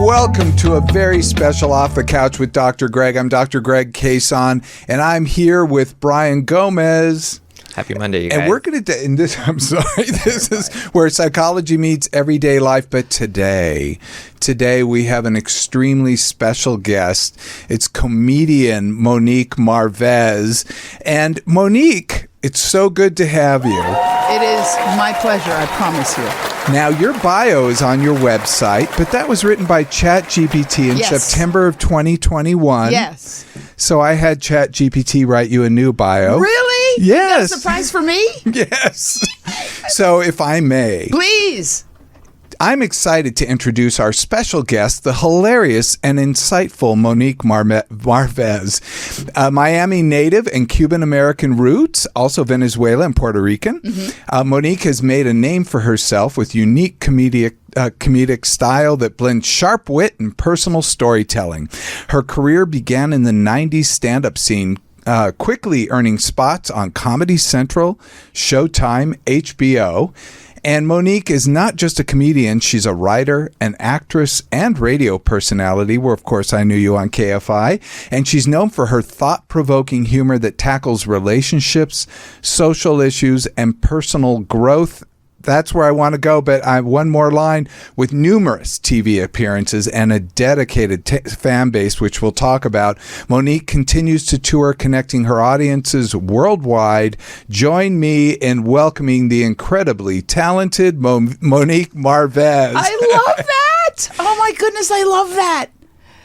Welcome to a very special Off the Couch with Dr. Greg. I'm Dr. Greg Cason, and I'm here with Brian Gomez. Happy Monday, you guys. And we're going to, this is where psychology meets everyday life, but today we have an extremely special guest. It's comedian Monique Marvez. And Monique, it's so good to have you. It is my pleasure, I promise you. Now, your bio is on your website, but that was written by ChatGPT in September of 2021. Yes. So I had ChatGPT write you a new bio. Really? Yes. That's a surprise for me? Yes. So if I may. Please. I'm excited to introduce our special guest, the hilarious and insightful Monique Marvez. Miami native and Cuban-American roots, also Venezuela and Puerto Rican. Mm-hmm. Monique has made a name for herself with unique comedic style that blends sharp wit and personal storytelling. Her career began in the 90s stand-up scene, quickly earning spots on Comedy Central, Showtime, HBO. And Monique is not just a comedian, she's a writer, an actress, and radio personality, where, of course, I knew you on KFI. And she's known for her thought-provoking humor that tackles relationships, social issues, and personal growth. That's where I want to go, but I have one more line. With numerous TV appearances and a dedicated fan base, which we'll talk about, Monique continues to tour, connecting her audiences worldwide. Join me in welcoming the incredibly talented Monique Marvez. I love that! Oh my goodness, I love that!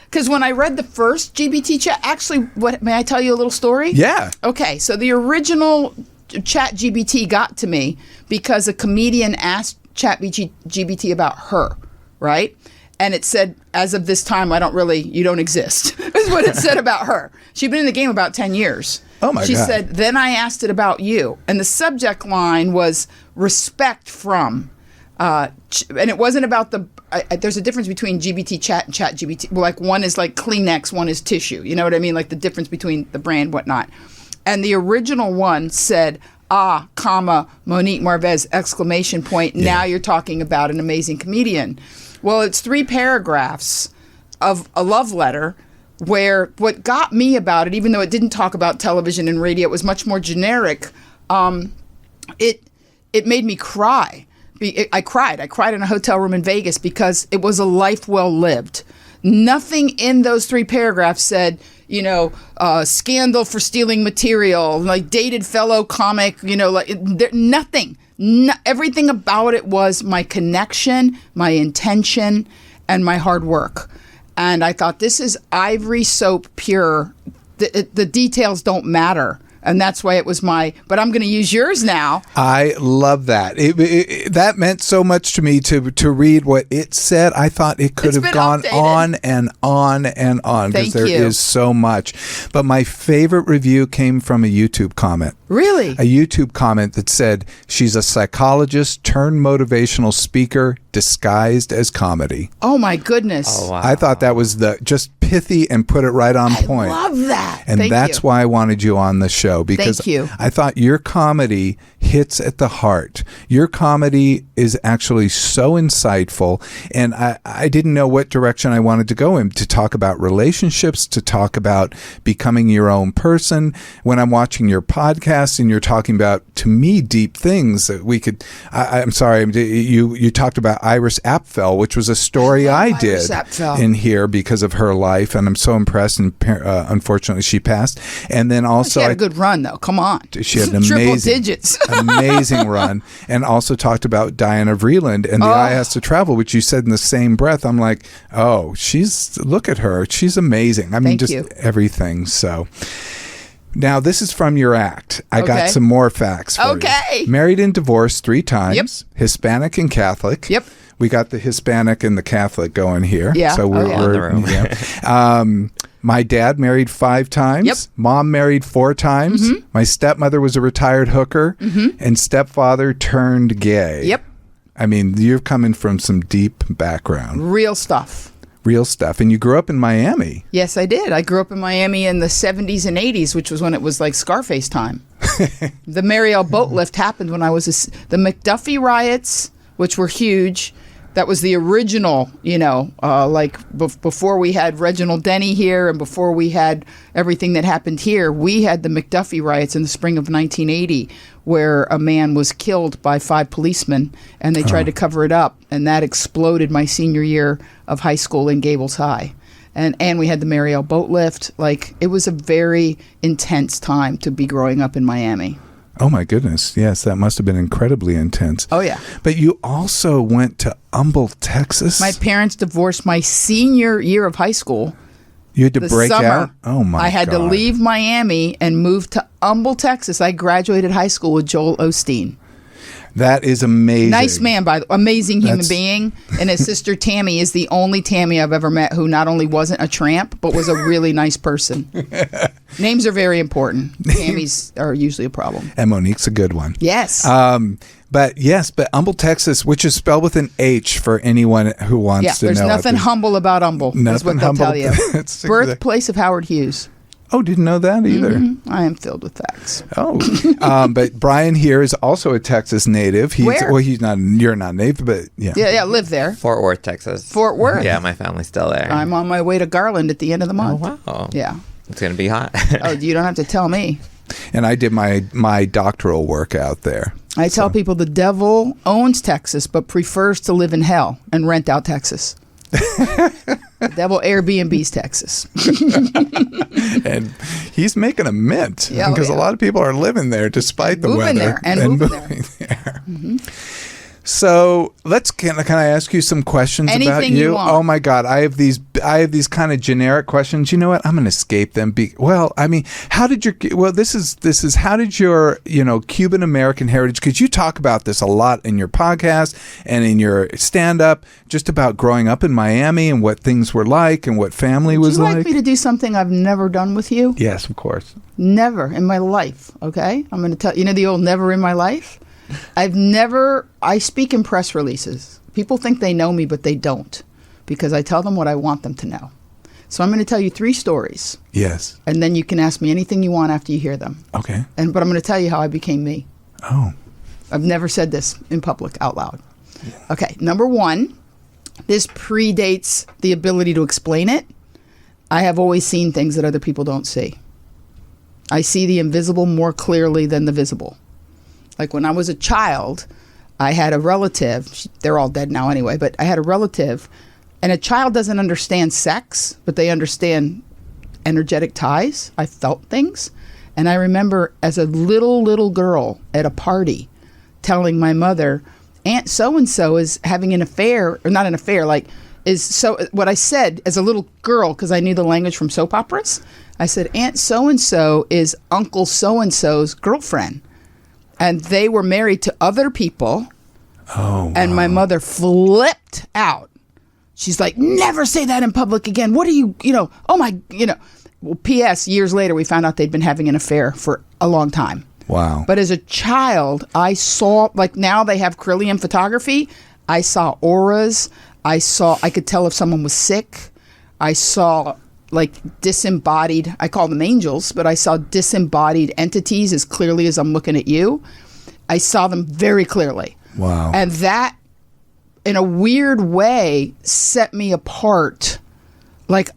Because when I read the first GBT chat, actually, may I tell you a little story? Yeah. Okay, so the original ChatGPT got to me because a comedian asked ChatGPT about her, right? And it said, as of this time, you don't exist, is what it said about her. She'd been in the game about 10 years. Oh, my God. She said, then I asked it about you. And the subject line was respect from. And it wasn't about there's a difference between GBT chat and ChatGPT. Like one is like Kleenex, one is tissue. You know what I mean? Like the difference between the brand, whatnot. And the original one said, Monique Marvez, exclamation point. Yeah. Now you're talking about an amazing comedian. Well, it's 3 paragraphs of a love letter where what got me about it, even though it didn't talk about television and radio, it was much more generic. It made me cry. I cried. I cried in a hotel room in Vegas because it was a life well lived. Nothing in those 3 paragraphs said, scandal for stealing material, like dated fellow comic, nothing. Everything about it was my connection, my intention, and my hard work. And I thought, this is ivory soap pure. The details don't matter. And that's why it was but I'm going to use yours now. I love that. That meant so much to me to read what it said. I thought it could have gone updated. On and on and on because there is so much. But my favorite review came from a YouTube comment. Really? A YouTube comment that said, she's a psychologist turned motivational speaker disguised as comedy. Oh, my goodness. Oh, wow. I thought that was just pithy and put it right on point. I love that. And that's why I wanted you on the show, because I thought your comedy hits at the heart. Your comedy is actually so insightful, and I didn't know what direction I wanted to go in, to talk about relationships, to talk about becoming your own person. When I'm watching your podcast and you're talking about, to me, deep things that we could, I'm sorry, you talked about Iris Apfel, which was a story I did in here because of her life, and I'm so impressed, and unfortunately she passed. And then also, she had a good run though. Come on, she had an triple digits, amazing run. And also talked about Diana Vreeland and The Eye Has to Travel, which you said in the same breath. I'm like, look at her, she's amazing. I mean, everything. So. Now, this is from your act. I got some more facts for you. Married and divorced 3 times. Yep. Hispanic and Catholic. Yep. We got the Hispanic and the Catholic going here. Yeah. So we're in the room. My dad married 5 times. Yep. Mom married 4 times. Mm-hmm. My stepmother was a retired hooker. Mm-hmm. And stepfather turned gay. Yep. I mean, you're coming from some deep background. Real stuff. And you grew up in Miami. Yes, I did. I grew up in Miami in the 70s and 80s, which was when it was like Scarface time. The Mariel boat lift happened when I was the McDuffie riots, which were huge. That was the original, before we had Reginald Denny here and before we had everything that happened here, we had the McDuffie riots in the spring of 1980 where a man was killed by 5 policemen and they tried to cover it up. And that exploded my senior year of high school in Gables High. And we had the Mariel boat lift. Like, it was a very intense time to be growing up in Miami. Oh, my goodness. Yes, that must have been incredibly intense. Oh, yeah. But you also went to Humble, Texas? My parents divorced my senior year of high school. You had to break out? Oh, my God. I had to leave Miami and move to Humble, Texas. I graduated high school with Joel Osteen. That is amazing. Nice man, amazing human being. And his sister Tammy is the only Tammy I've ever met who not only wasn't a tramp, but was a really nice person. Names are very important. Tammys are usually a problem. And Monique's a good one. Yes. But Humble, Texas, which is spelled with an H for anyone who wants to know. There's nothing humble about Humble. That's what they'll tell you. Birthplace of Howard Hughes. Oh, didn't know that either. Mm-hmm. I am filled with facts. Oh, but Brian here is also a Texas native. Where? Well, he's not. You're not native, but yeah. Yeah, live there. Fort Worth, Texas. Fort Worth. Yeah, my family's still there. I'm on my way to Garland at the end of the month. Oh, wow. Yeah. It's gonna be hot. Oh, you don't have to tell me. And I did my doctoral work out there. I tell people the devil owns Texas, but prefers to live in hell and rent out Texas. The devil Airbnb's Texas. And he's making a mint because a lot of people are living there despite the weather. There and moving there. Mm-hmm. So can I ask you some questions about you? You want. Oh my God, I have these kind of generic questions. You know what? I'm going to escape them. How did your Cuban American heritage? Because you talk about this a lot in your podcast and in your stand up, just about growing up in Miami and what things were like and what family was like. Would you like me to do something I've never done with you? Yes, of course. Never in my life. Okay, I'm going to tell the old never in my life. I speak in press releases. People think they know me, but they don't, because I tell them what I want them to know. So I'm going to tell you 3 stories. Yes. And then you can ask me anything you want after you hear them. Okay. But I'm going to tell you how I became me. Oh. I've never said this in public out loud. Okay. Number 1, this predates the ability to explain it. I have always seen things that other people don't see. I see the invisible more clearly than the visible. Like when I was a child, I had a relative. They're all dead now anyway, but I had a relative, and a child doesn't understand sex, but they understand energetic ties. I felt things. And I remember as a little girl at a party telling my mother, Aunt so-and-so is having an affair, or not an affair, what I said as a little girl, because I knew the language from soap operas, I said, Aunt so-and-so is Uncle so-and-so's girlfriend. And they were married to other people. Oh, wow. And my mother flipped out. She's like, never say that in public again. What are you, Well, P.S., years later, we found out they'd been having an affair for a long time. Wow. But as a child, I saw, now they have Kirlian photography. I saw auras. I could tell if someone was sick. I saw disembodied, I call them angels, but I saw disembodied entities as clearly as I'm looking at you. I saw them very clearly. Wow. And that, in a weird way, set me apart.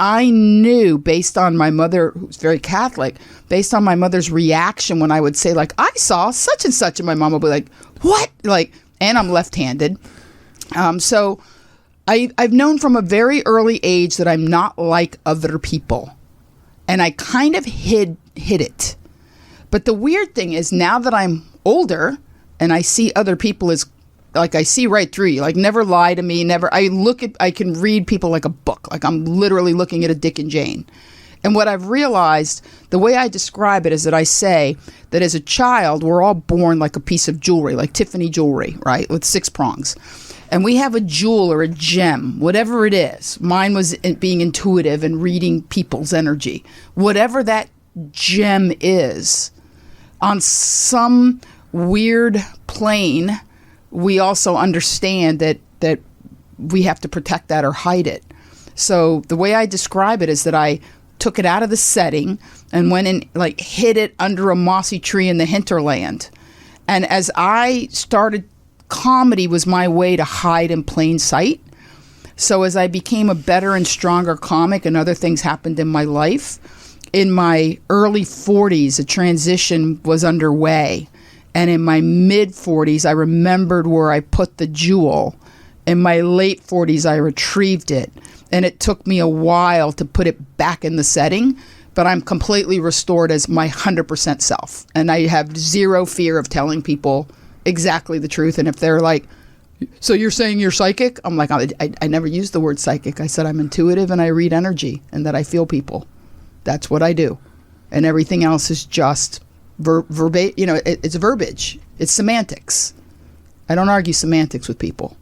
I knew, based on my mother, who's very Catholic, based on my mother's reaction when I would say, I saw such and such, and my mom would be like, what? And I'm left-handed. So I've known from a very early age that I'm not like other people. And I kind of hid it. But the weird thing is, now that I'm older and I see other people as, I see right through you. Never lie to me, never. I can read people like a book. I'm literally looking at a Dick and Jane. And what I've realized, the way I describe it is that I say that as a child, we're all born like a piece of jewelry, like Tiffany jewelry, right? With 6 prongs. And we have a jewel or a gem, whatever it is. Mine was being intuitive and reading people's energy. Whatever that gem is, on some weird plane, we also understand that we have to protect that or hide it. So the way I describe it is that I took it out of the setting and went and hid it under a mossy tree in the hinterland. And as I started comedy was my way to hide in plain sight. So as I became a better and stronger comic and other things happened in my life, in my early 40s, a transition was underway. And in my mid 40s, I remembered where I put the jewel. In my late 40s, I retrieved it. And it took me a while to put it back in the setting, but I'm completely restored as my 100% self. And I have zero fear of telling people exactly the truth. And if they're like, so you're saying you're psychic? I'm like, I never used the word psychic. I said I'm intuitive and I read energy and that I feel people. That's what I do. And everything else is just it's verbiage. It's semantics. I don't argue semantics with people.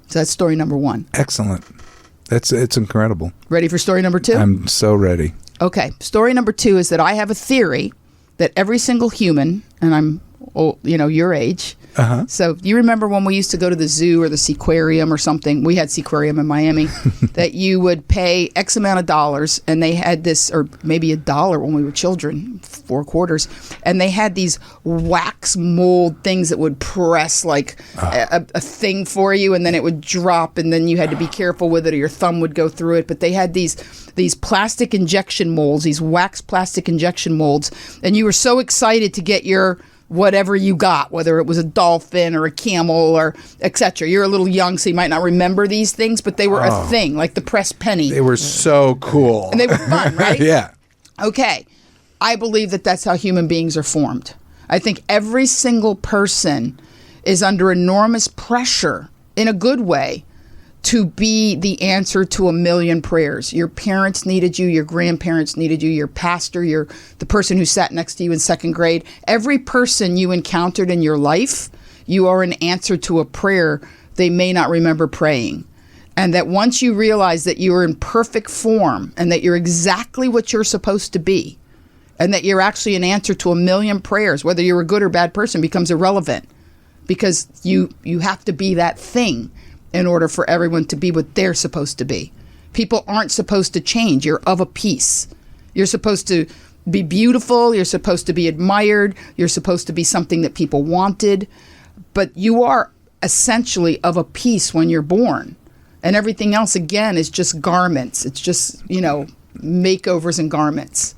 So that's story number one. Excellent. It's incredible. Ready for story number two? I'm so ready. Okay. Story number two is that I have a theory that every single human, and I'm your age. Uh-huh. So you remember when we used to go to the zoo or the seaquarium or something? We had seaquarium in Miami. That you would pay X amount of dollars, and they had this, or maybe $1 when we were children, 4 quarters, and they had these wax mold things that would press like a thing for you, and then it would drop, and then you had to be careful with it, or your thumb would go through it. But they had these plastic injection molds, these wax plastic injection molds, and you were so excited to get your whatever you got, whether it was a dolphin or a camel or etc. You're a little young, so you might not remember these things, but they were a thing, like the pressed penny. They were so cool. And they were fun, right? Yeah. Okay. I believe that that's how human beings are formed. I think every single person is under enormous pressure, in a good way, to be the answer to a million prayers. Your parents needed you, your grandparents needed you, your pastor, the person who sat next to you in second grade. Every person you encountered in your life, you are an answer to a prayer they may not remember praying. And that once you realize that you are in perfect form and that you're exactly what you're supposed to be, and that you're actually an answer to a million prayers, whether you're a good or bad person, becomes irrelevant, because you have to be that thing in order for everyone to be what they're supposed to be. People aren't supposed to change. You're of a piece. You're supposed to be beautiful. You're supposed to be admired. You're supposed to be something that people wanted. But you are essentially of a piece when you're born. And everything else, again, is just garments. It's just, makeovers and garments.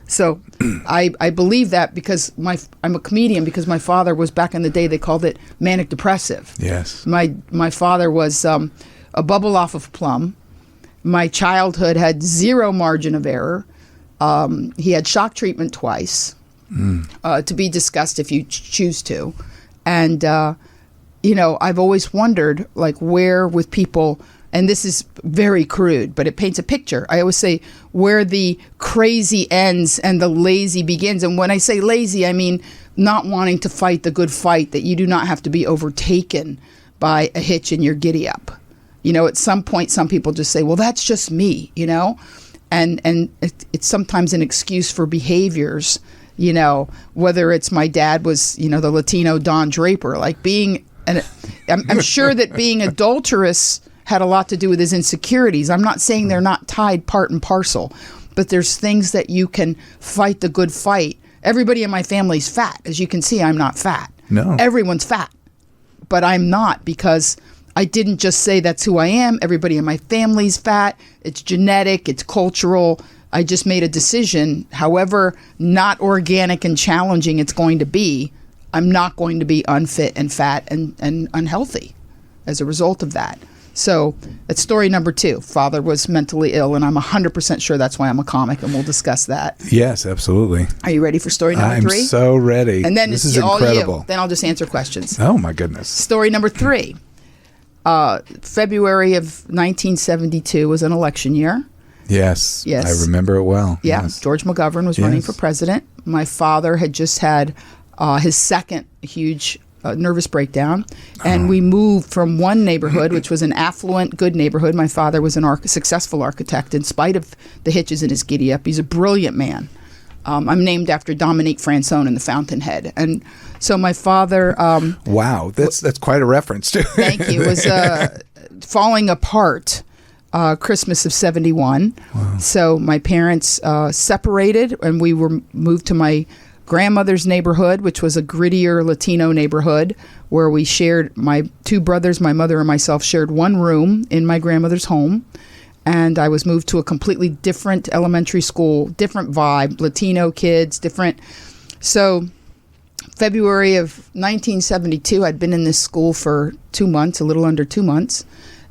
So I believe that because I'm a comedian, because my father was, back in the day, they called it manic depressive. Yes. My father was a bubble off of plum. My childhood had zero margin of error. He had shock treatment twice, to be discussed if you choose to. And, I've always wondered, like, where with people, and this is very crude, but it paints a picture. I always say where the crazy ends and the lazy begins. And when I say lazy, I mean not wanting to fight the good fight, that you do not have to be overtaken by a hitch in your giddy up. At some point, some people just say, well, that's just me, and it's sometimes an excuse for behaviors, whether it's my dad was, the Latino Don Draper, like I'm sure that being adulterous had a lot to do with his insecurities. I'm not saying they're not tied part and parcel, but there's things that you can fight the good fight. Everybody in my family's fat. As you can see, I'm not fat. No. Everyone's fat, but I'm not, because I didn't just say that's who I am. Everybody in my family's fat. It's genetic. It's cultural. I just made a decision, however not organic and challenging it's going to be, I'm not going to be unfit and fat and unhealthy as a result of that. So that's story number two. Father was mentally ill, and I'm 100% sure that's why I'm a comic, and we'll discuss that. Yes, absolutely. Are you ready for story number three? I'm so ready. And then this it's is all incredible. you. Then I'll just answer questions. Oh, my goodness. Story number three. February of 1972 was an election year. Yes. Yes. I remember it well. Yeah. Yes. George McGovern was running for president. My father had just had his second huge nervous breakdown, and we moved from one neighborhood, which was an affluent, good neighborhood. My father was a successful architect, in spite of the hitches in his giddy up. He's a brilliant man. I'm named after Dominique Fransone in the Fountainhead, and so my father. Wow, that's quite a reference too. Thank you. Was falling apart. Christmas of 71. Wow. So my parents separated, and we were moved to my grandmother's neighborhood, which was a grittier Latino neighborhood where we shared, my two brothers, my mother and myself shared one room in my grandmother's home. And I was moved to a completely different elementary school, different vibe, Latino kids, different. So February of 1972, I'd been in this school for 2 months, a little under 2 months.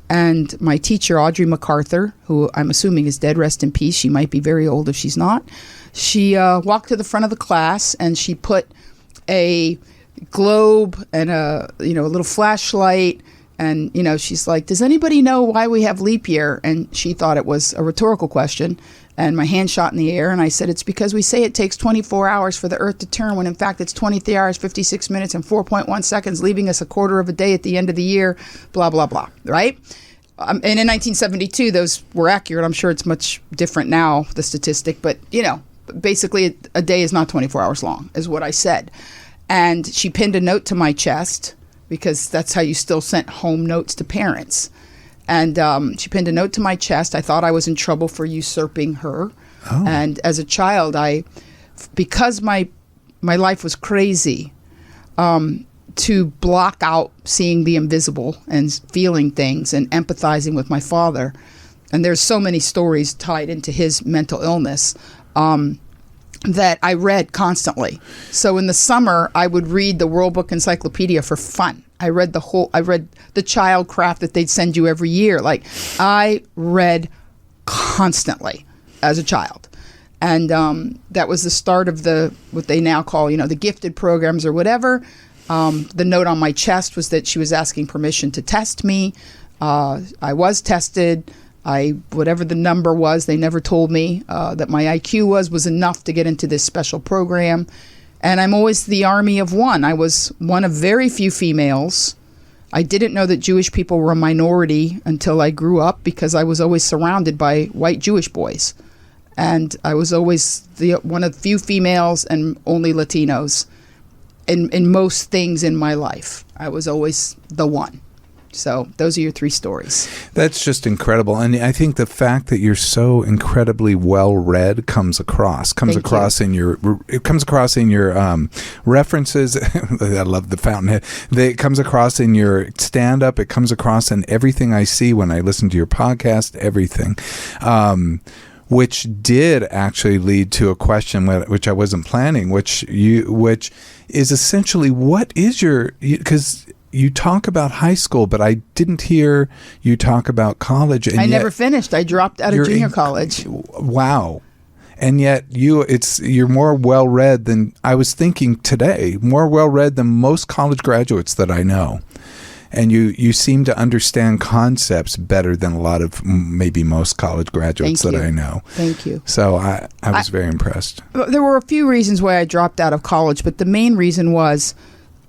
And my teacher, Audrey MacArthur, who I'm assuming is dead, rest in peace. She might be very old if she's not. She walked to the front of the class and she put a globe and a little flashlight. And, she's like, does anybody know why we have leap year? And she thought it was a rhetorical question. And my hand shot in the air. And I said, it's because we say it takes 24 hours for the earth to turn, when in fact it's 23 hours, 56 minutes, and 4.1 seconds, leaving us a quarter of a day at the end of the year, blah, blah, blah. Right? And in 1972, those were accurate. I'm sure it's much different now, the statistic. But, basically a day is not 24 hours long, is what I said. And she pinned a note to my chest, because that's how you still sent home notes to parents. And she pinned a note to my chest. I thought I was in trouble for usurping her. Oh. And as a child, because my life was crazy, to block out seeing the invisible and feeling things and empathizing with my father. And there's so many stories tied into his mental illness that I read constantly. So in the summer, I would read the World Book Encyclopedia for fun. I read the child craft that they'd send you every year. Like, I read constantly as a child. And that was the start of what they now call, the gifted programs or whatever. The note on my chest was that she was asking permission to test me. I was tested. Whatever the number was, they never told me that my IQ was enough to get into this special program. And I'm always the army of one. I was one of very few females. I didn't know that Jewish people were a minority until I grew up, because I was always surrounded by white Jewish boys. And I was always one of few females and only Latinos in most things in my life. I was always the one. So those are your 3 stories. That's just incredible. And I think the fact that you're so incredibly well-read comes across in your references. I love the fountainhead. It comes across in your stand-up. It comes across in everything I see when I listen to your podcast, everything. Which did actually lead to a question which I wasn't planning, which is essentially, what is because you talk about high school, but I didn't hear you talk about college. And I never finished. I dropped out of junior college. Wow. And yet you're more well-read than, I was thinking today, more well-read than most college graduates that I know. And you seem to understand concepts better than a lot of maybe most college graduates that I know. Thank you. So I was very impressed. There were a few reasons why I dropped out of college, but the main reason was,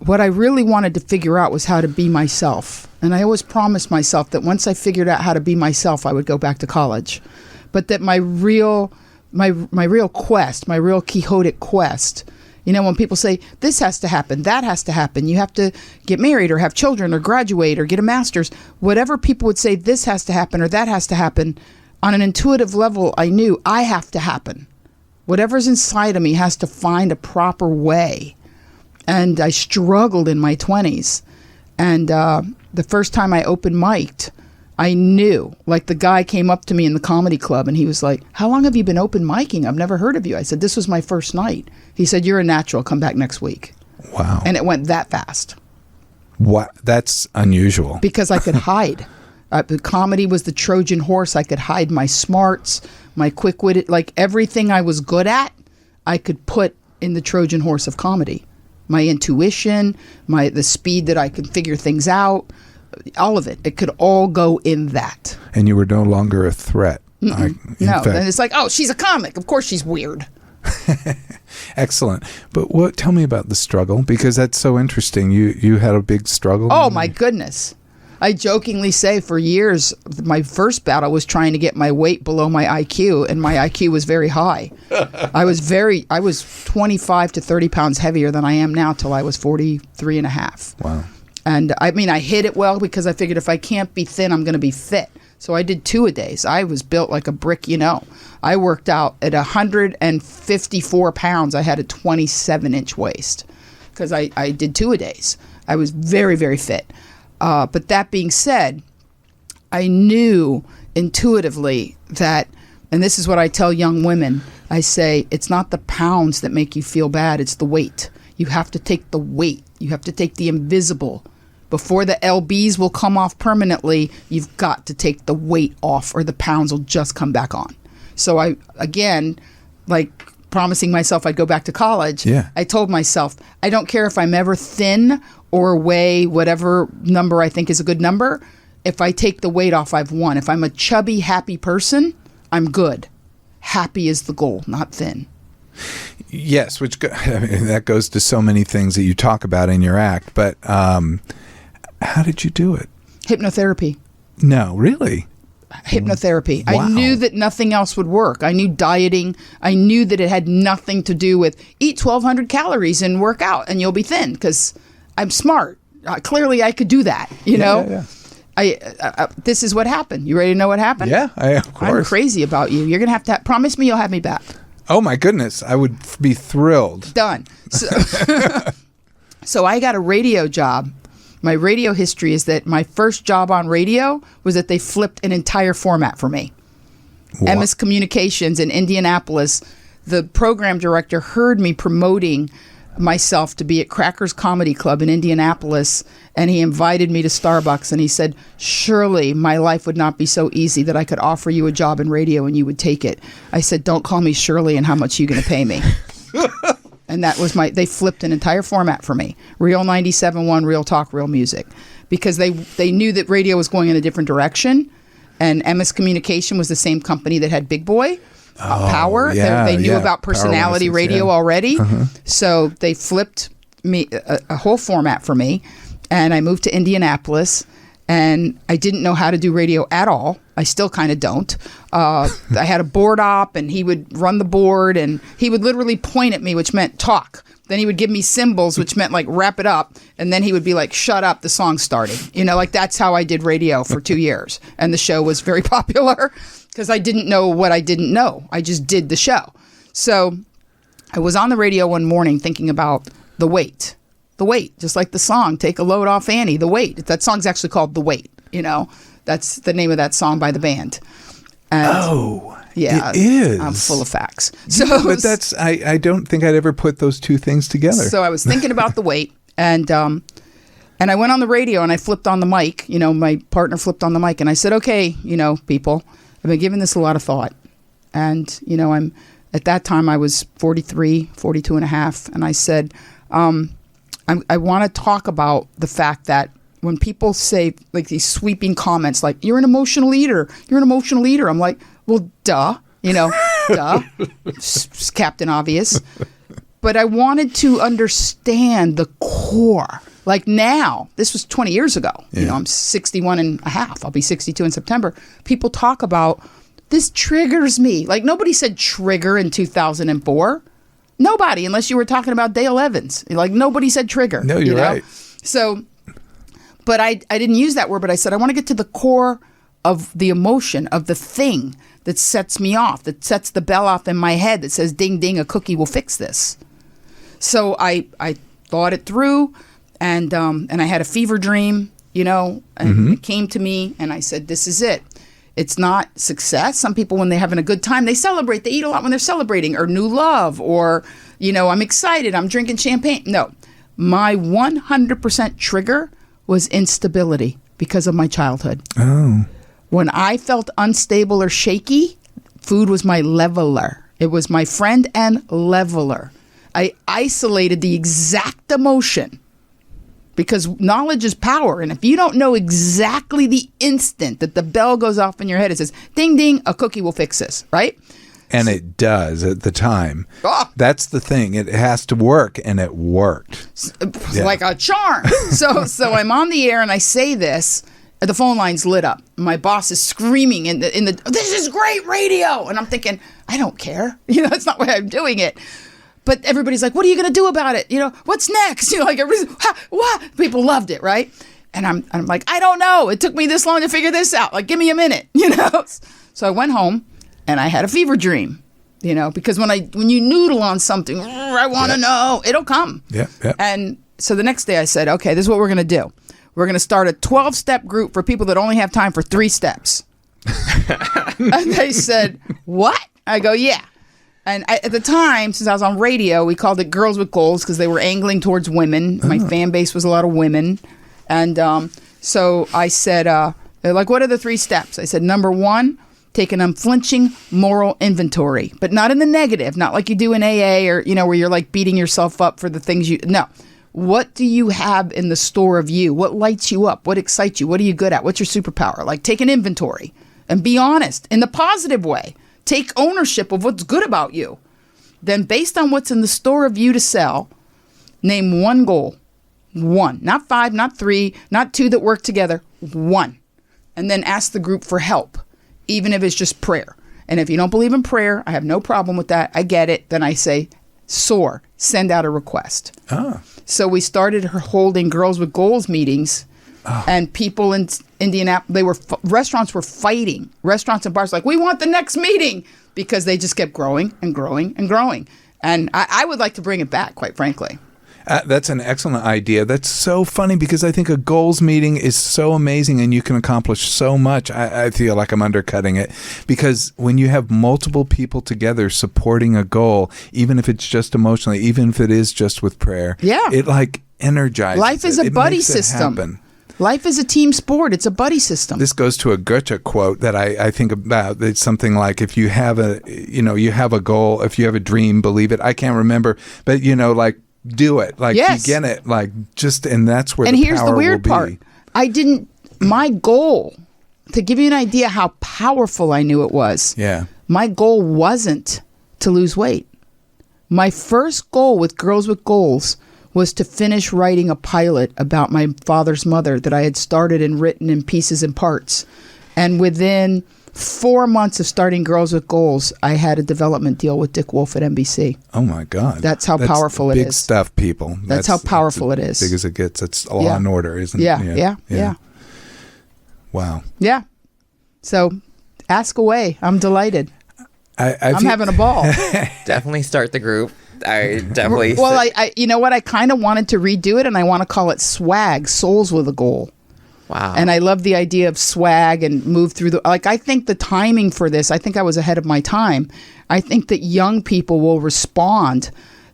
what I really wanted to figure out was how to be myself. And I always promised myself that once I figured out how to be myself, I would go back to college. But that my real quest, my real quixotic quest, when people say, this has to happen, that has to happen, you have to get married or have children or graduate or get a master's, whatever people would say, this has to happen or that has to happen, on an intuitive level, I knew I have to happen. Whatever's inside of me has to find a proper way. And I struggled in my 20s. And the first time I open mic'd, I knew, like, the guy came up to me in the comedy club and he was like, how long have you been open micing? I've never heard of you. I said, this was my first night. He said, you're a natural. Come back next week. Wow. And it went that fast. What? That's unusual. Because I could hide. The comedy was the Trojan horse. I could hide my smarts, my quick-witted, like everything I was good at, I could put in the Trojan horse of comedy. My intuition, the speed that I could figure things out, all of it. It could all go in that. And you were no longer a threat. No, and it's like, oh, she's a comic. Of course she's weird. Excellent. But tell me about the struggle, because that's so interesting. You had a big struggle. Oh, my goodness. I jokingly say for years, my first battle was trying to get my weight below my IQ, and my IQ was very high. I was 25 to 30 pounds heavier than I am now till I was 43 and a half. Wow. And I mean, I hit it well because I figured if I can't be thin, I'm going to be fit. So I did 2-a-days. I was built like a brick, I worked out at 154 pounds. I had a 27-inch waist because I did 2-a-days. I was very, very fit. But that being said, I knew intuitively that, and this is what I tell young women, I say, it's not the pounds that make you feel bad, it's the weight. You have to take the weight. You have to take the invisible. Before the LBs will come off permanently, you've got to take the weight off or the pounds will just come back on. So I, again, like promising myself I'd go back to college, I told myself, I don't care if I'm ever thin or weigh whatever number I think is a good number. If I take the weight off, I've won. If I'm a chubby, happy person, I'm good. Happy is the goal, not thin. Yes, that goes to so many things that you talk about in your act. But how did you do it? Hypnotherapy. No, really? Hypnotherapy. Wow. I knew that nothing else would work. I knew dieting. I knew that it had nothing to do with eat 1,200 calories and work out and you'll be thin because I'm smart. Clearly, I could do that, Yeah. This is what happened. You ready to know what happened? Yeah, of course. I'm crazy about you. You're going to have to promise me you'll have me back. Oh, my goodness. I would be thrilled. Done. So I got a radio job. My radio history is that my first job on radio was that they flipped an entire format for me. What? MS Communications in Indianapolis, the program director heard me promoting myself to be at Crackers Comedy Club in Indianapolis, and he invited me to Starbucks, and he said, surely my life would not be so easy that I could offer you a job in radio and you would take it. I said, don't call me Shirley, and how much are you going to pay me? And that was they flipped an entire format for me. Real 97.1, real talk, real music. Because they knew that radio was going in a different direction. And MS Communication was the same company that had Big Boy, Power. They knew about personality radio already. So they flipped me a whole format for me. And I moved to Indianapolis. And I didn't know how to do radio at all. I still kind of don't. I had a board op, and he would run the board, and he would literally point at me, which meant talk. Then he would give me symbols, which meant like wrap it up. And then he would be like, shut up, the song's starting. That's how I did radio for 2 years. And the show was very popular because I didn't know what I didn't know. I just did the show. So I was on the radio one morning thinking about the weight. The Weight, just like the song, Take a Load Off Annie, The Weight. That song's actually called The Weight, That's the name of that song by the band. And yeah, it is. I'm full of facts. So, but that's, I don't think I'd ever put those two things together. So I was thinking about The Weight, and I went on the radio and I flipped on the mic. My partner flipped on the mic, and I said, okay, people, I've been giving this a lot of thought. And, I'm at that time I was 42 and a half, and I said, I want to talk about the fact that when people say like these sweeping comments like, you're an emotional eater, I'm like, well, duh, duh, Captain Obvious. But I wanted to understand the core. Like now, this was 20 years ago. Yeah. I'm 61 and a half. I'll be 62 in September. People talk about, this triggers me. Like nobody said trigger in 2004. Nobody, unless you were talking about Dale Evans. Like, nobody said trigger. No, you're right. So, but I didn't use that word, but I said, I want to get to the core of the emotion, of the thing that sets me off, that sets the bell off in my head that says, ding, ding, a cookie will fix this. So I thought it through, and I had a fever dream, and it came to me, and I said, this is it. It's not success. Some people, when they're having a good time, they celebrate. They eat a lot when they're celebrating, or new love, or, I'm excited, I'm drinking champagne. No, my 100% trigger was instability because of my childhood. Oh. When I felt unstable or shaky, food was my leveler. It was my friend and leveler. I isolated the exact emotion. Because knowledge is power. And if you don't know exactly the instant that the bell goes off in your head, it says, ding, ding, a cookie will fix this, right? And it does at the time. Oh. That's the thing. It has to work, and it worked. Like a charm. So I'm on the air and I say this. The phone line's lit up. My boss is screaming in the this is great radio. And I'm thinking, I don't care. That's not why I'm doing it. But everybody's like, what are you going to do about it? What's next? Like everybody's, what? People loved it, right? And I'm like, I don't know. It took me this long to figure this out. Like, give me a minute, So I went home and I had a fever dream, because when you noodle on something, I want to know, it'll come. Yeah. And so the next day I said, okay, this is what we're going to do. We're going to start a 12-step group for people that only have time for 3 steps. And they said, what? I go, yeah. And at the time, since I was on radio, we called it Girls with Goals because they were angling towards women. My fan base was a lot of women. And so I said, they're like, what are the 3 steps? I said, number 1, take an unflinching moral inventory, but not in the negative, not like you do in AA or, where you're like beating yourself up for the things no. What do you have in the store of you? What lights you up? What excites you? What are you good at? What's your superpower? Like, take an inventory and be honest in the positive way. Take ownership of what's good about you. Then based on what's in the store of you to sell, name 1 goal. 1, not 5, not 3, not 2 that work together. 1. And then ask the group for help, even if it's just prayer. And if you don't believe in prayer, I have no problem with that. I get it. Then I say, SOAR, send out a request. So we started holding Girls with Goals meetings. And people in Indianapolis, restaurants were fighting. Restaurants and bars like, we want the next meeting, because they just kept growing and growing and growing. And I would like to bring it back, quite frankly. That's an excellent idea. That's so funny because I think a goals meeting is so amazing and you can accomplish so much. I feel like I'm undercutting it because when you have multiple people together supporting a goal, even if it's just emotionally, even if it is just with prayer, it like energizes. Life is a buddy system. Life is a team sport. It's a buddy system. This goes to a Goethe quote that I think about. It's something like, if you have you have a goal, if you have a dream, believe it. I can't remember, but like, do it. Like, begin it. Like, and that's where the power will be. And here's the weird part. My goal, to give you an idea how powerful I knew it was. Yeah. My goal wasn't to lose weight. My first goal with Girls with Goals was to finish writing a pilot about my father's mother that I had started and written in pieces and parts. And within 4 months of starting Girls with Goals, I had a development deal with Dick Wolf at NBC. Oh, my God. That's how powerful it is. Big stuff, people. That's how powerful it is. Big as it gets. It's a Law and Order, isn't it? Yeah. Wow. Yeah. So ask away. I'm delighted. I'm having a ball. Definitely start the group. I definitely. Well, I you know what? I kind of wanted to redo it, and I want to call it SWAG, Souls with a Goal. Wow. And I love the idea of swag and move through I think the timing for this, I think I was ahead of my time. I think that young people will respond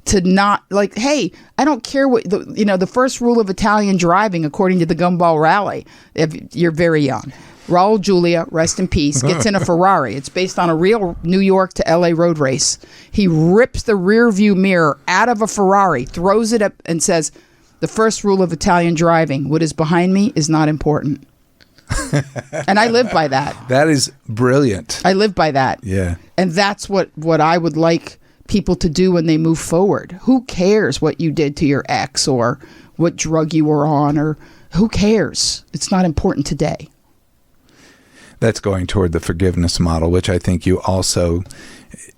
to not like, hey, I don't care what, the first rule of Italian driving, according to the Gumball Rally, if you're very young. Raul Julia, rest in peace, gets in a Ferrari. It's based on a real New York to LA road race. He rips the rear view mirror out of a Ferrari, throws it up and says, the first rule of Italian driving, what is behind me is not important. And I live by that. That is brilliant. I live by that. Yeah. And that's what I would like people to do when they move forward. Who cares what you did to your ex or what drug you were on, or who cares? It's not important today. That's going toward the forgiveness model, which I think you also,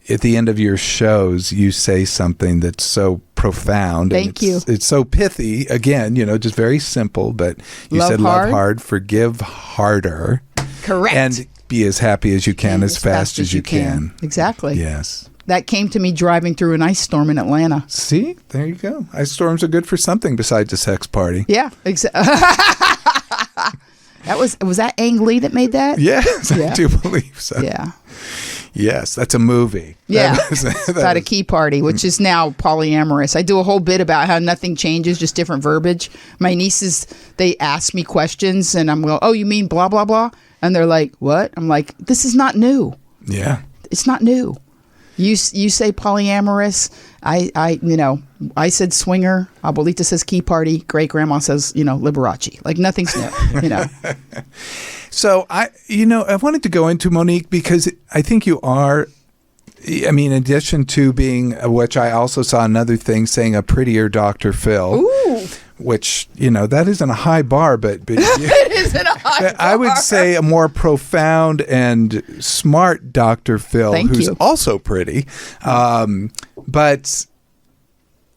at the end of your shows, you say something that's so profound. Thank you. It's so pithy. Again, just very simple, but you said love hard, forgive harder. Correct. And be as happy as you can, as fast as you can. Exactly. Yes. That came to me driving through an ice storm in Atlanta. See? There you go. Ice storms are good for something besides a sex party. Yeah, exactly. Was that Ang Lee that made that? Yes, I do believe so. Yeah. Yes, that's a movie. Yeah, it's about a key party, which is now polyamorous. I do a whole bit about how nothing changes, just different verbiage. My nieces, they ask me questions, and I'm going, oh, you mean blah, blah, blah? And they're like, what? I'm like, this is not new. Yeah. It's not new. You say polyamorous. I said swinger. Abuelita says key party. Great grandma says, Liberace. Like nothing's new, So I wanted to go into Monique because I think you are, in addition to being, which I also saw another thing saying a prettier Dr. Phil. Ooh. Which, that isn't a high bar, but it isn't a high bar. I would say a more profound and smart Dr. Phil, who's also pretty. But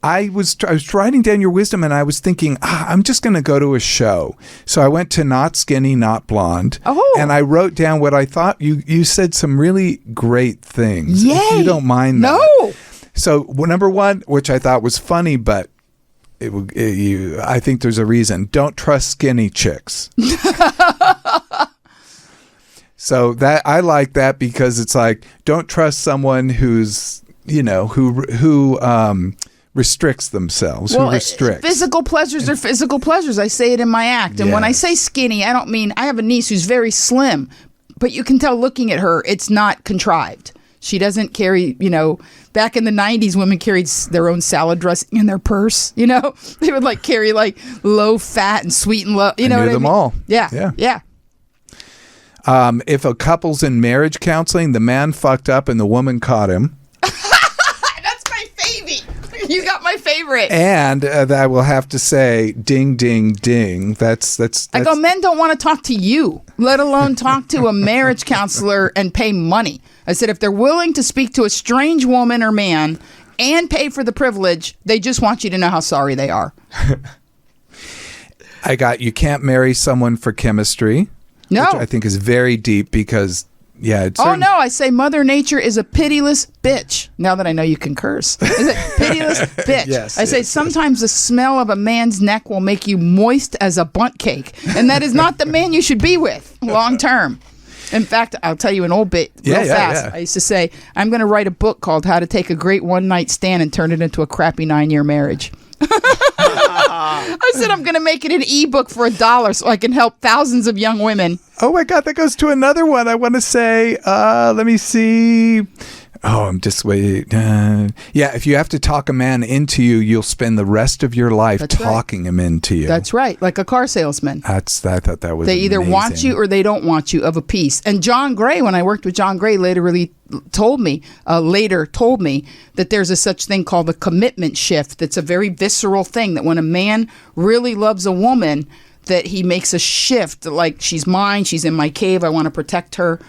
I was writing down your wisdom, and I was thinking, I'm just going to go to a show. So I went to Not Skinny, Not Blonde, and I wrote down what I thought. You said some really great things. Yay! If you don't mind that. No. So number one, which I thought was funny, but I think there's a reason. Don't trust skinny chicks. So that I like that because it's like, don't trust someone who's who restricts themselves. Well, who restricts. Physical pleasures are physical pleasures. I say it in my act. And when I say skinny, I don't mean, I have a niece who's very slim, but you can tell looking at her, it's not contrived. She doesn't carry, back in the 90s, women carried their own salad dressing in their purse, They would carry low fat and sweet and low, I knew them all. Yeah. If a couple's in marriage counseling, the man fucked up and the woman caught him. That's my favorite. You got my favorite. And I will have to say, ding, ding, ding. That's. I go, men don't want to talk to you, let alone talk to a marriage counselor and pay money. I said, if they're willing to speak to a strange woman or man and pay for the privilege, they just want you to know how sorry they are. You can't marry someone for chemistry. No. Which I think is very deep because, it's... Oh, no, I say Mother Nature is a pitiless bitch. Now that I know you can curse. It's a pitiless bitch. Yes, I say sometimes the smell of a man's neck will make you moist as a bundt cake. And that is not the man you should be with long term. In fact, I'll tell you an old bit real fast. Yeah. I used to say, I'm going to write a book called How to Take a Great One-Night Stand and Turn It into a Crappy 9-Year Marriage. I said I'm going to make it an ebook for $1 so I can help thousands of young women. Oh my God, that goes to another one. I want to say, let me see. Oh, I'm just waiting. If you have to talk a man into you, you'll spend the rest of your life talking him into you. That's right, like a car salesman. I thought that was They either amazing. want you or they don't want you of a piece. And John Gray, when I worked with John Gray, later told me that there's a such thing called the commitment shift. That's a very visceral thing, that when a man really loves a woman, that he makes a shift, like she's mine, she's in my cave, I want to protect her.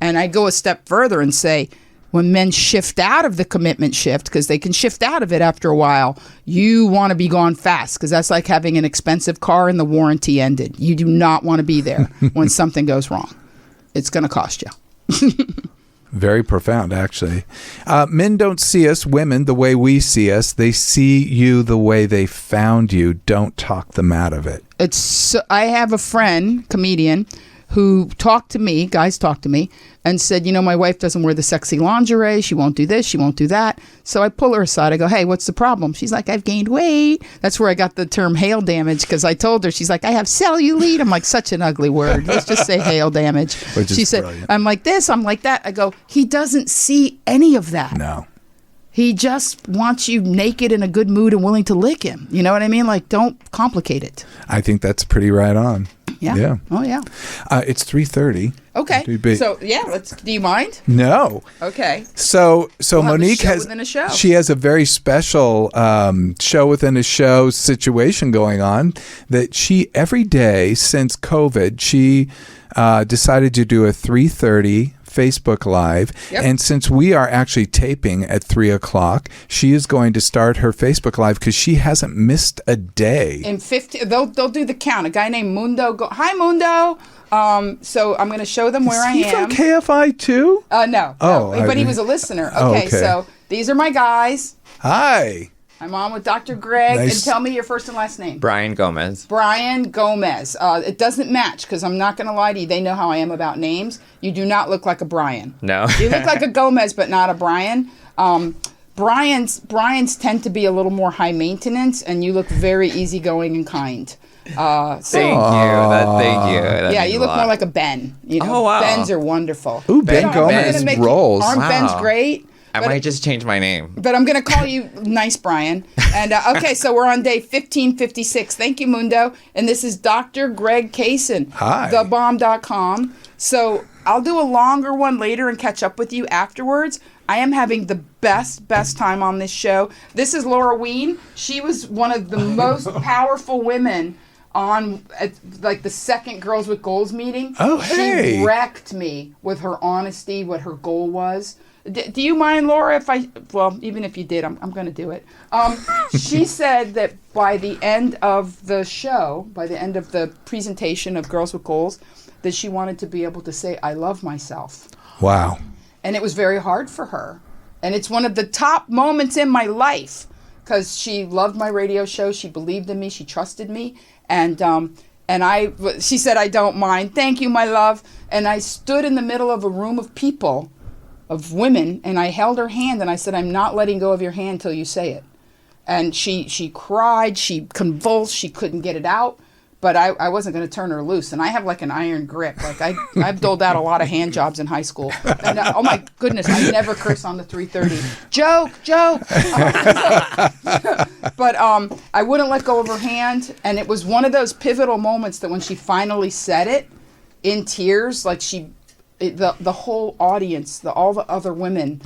And I go a step further and say, when men shift out of the commitment shift, because they can shift out of it after a while, you want to be gone fast, because that's like having an expensive car and the warranty ended. You do not want to be there when something goes wrong. It's going to cost you. Very profound, actually. Men don't see us, women, the way we see us. They see you the way they found you. Don't talk them out of it. I have a friend, comedian, who guys talk to me, and said, my wife doesn't wear the sexy lingerie. She won't do this. She won't do that. So I pull her aside. I go, hey, what's the problem? She's like, I've gained weight. That's where I got the term hail damage, because I told her, she's like, I have cellulite. I'm like, such an ugly word. Let's just say hail damage. She said, brilliant. I'm like this. I'm like that. I go, he doesn't see any of that. No. He just wants you naked, in a good mood, and willing to lick him. You know what I mean? Don't complicate it. I think that's pretty right on. Yeah. Oh, yeah. It's 3:30. Okay. So, do you mind? No. Okay. So we'll Monique have a show within a show. She has a very special show within a show situation going on, that she, every day since COVID, she decided to do a 3:30 Facebook Live. Yep. And since we are actually taping at 3:00, she is going to start her Facebook Live, because she hasn't missed a day. In 50, they'll do the count. A guy named Mundo. Hi, Mundo. So I'm going to show them where I am. Is he from KFI too? No. But he was a a Okay, so these are my guys. Hi. I'm on with Dr. Greg. Nice. And tell me your first and last name. Brian Gomez. Brian Gomez. It doesn't match, because I'm not going to lie to you. They know how I am about names. You do not look like a Brian. No. You look like a Gomez, but not a Brian. Brian's tend to be a little more high maintenance, and you look very easygoing and kind. Thank you. That yeah, means you a look lot. more like a Ben. Oh, wow. Bens are wonderful. Ooh, Ben Gomez rolls. Aren't Wow. Bens great? I might just change my name. But I'm going to call you Nice Brian. And okay, so we're on day 1556. Thank you, Mundo. And this is Dr. Greg Kaysen. Hi. TheBomb.com. So I'll do a longer one later and catch up with you afterwards. I am having the best time on this show. This is Laura Ween. She was one of the most powerful women on at, like the second Girls with Goals meeting. Oh, hey. She wrecked me with her honesty, what her goal was. Do you mind, Laura, if I, well, even if you did, I'm going to do it. She said that by the end of the show, by the end of the presentation of Girls with Goals, that she wanted to be able to say, I love myself. Wow. And it was very hard for her. And it's one of the top moments in my life because she loved my radio show. She believed in me. She trusted me. And she said, I don't mind. Thank you, my love. And I stood in the middle of a room of people, of women, and I held her hand and I said, I'm not letting go of your hand till you say it. And she cried, she convulsed, she couldn't get it out, but I wasn't going to turn her loose. And I have like an iron grip. Like I've doled out a lot of hand jobs in high school. And oh my goodness, I never curse on the 330. Joke. But I wouldn't let go of her hand. And it was one of those pivotal moments that when she finally said it in tears, like the whole audience, all the other women,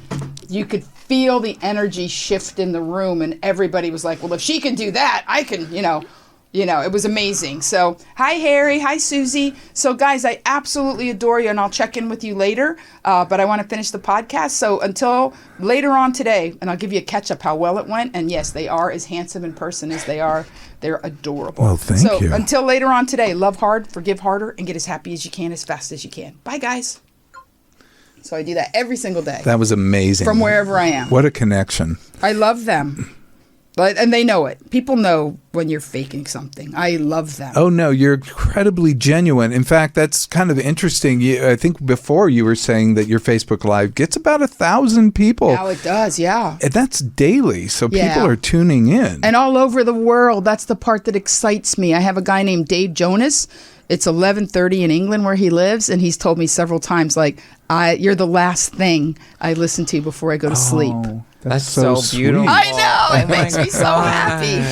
you could feel the energy shift in the room, and everybody was like, well, if she can do that, I can, it was amazing. So, hi, Harry. Hi, Susie. So, guys, I absolutely adore you, and I'll check in with you later, but I want to finish the podcast. So, until later on today, and I'll give you a catch-up how well it went, and yes, they are as handsome in person as they are. They're adorable. Well, thank you. So, until later on today, love hard, forgive harder, and get as happy as you can, as fast as you can. Bye, guys. So I do that every single day. That was amazing. From wherever I am. What a connection. I love them. And they know it. People know when you're faking something. I love them. Oh, no, you're incredibly genuine. In fact, that's kind of interesting. I think before you were saying that your Facebook Live gets about 1,000 people. Now it does, yeah. And that's daily, so Yeah. people are tuning in. And all over the world. That's the part that excites me. I have a guy named Dave Jonas. It's 11:30 in England where he lives, and he's told me several times, like, you're the last thing I listen to before I go to sleep. That's so sweet. beautiful. I know. It Oh makes my me so God. happy.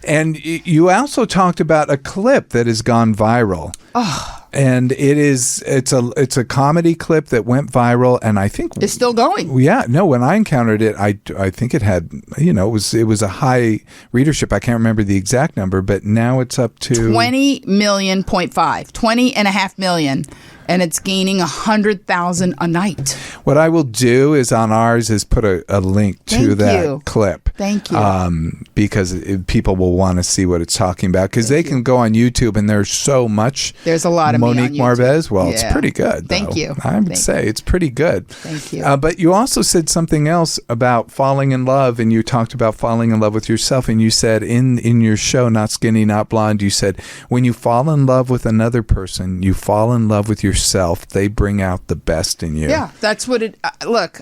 And you also talked about a clip that has gone viral. Oh. And it's a comedy clip that went viral, and I think It's still going. Yeah, no. When I encountered it, I think it had it was a high readership. I can't remember the exact number, but now it's up to 20.5 million, 20.5 million, and it's gaining 100,000 a night. What I will do is on ours is put a link to Thank that you. clip. Thank you. Because people will want to see what it's talking about. Because they can go on YouTube and there's so much. There's a lot of Monique me on YouTube. Marvez. Well, it's Yeah. pretty good. Thank though. you. I would say it's pretty good. Thank you. But you also said something else about falling in love, and you talked about falling in love with yourself. And you said in your show, Not Skinny, Not Blonde, you said when you fall in love with another person, you fall in love with yourself. They bring out the best in you. Yeah, that's what it. Look,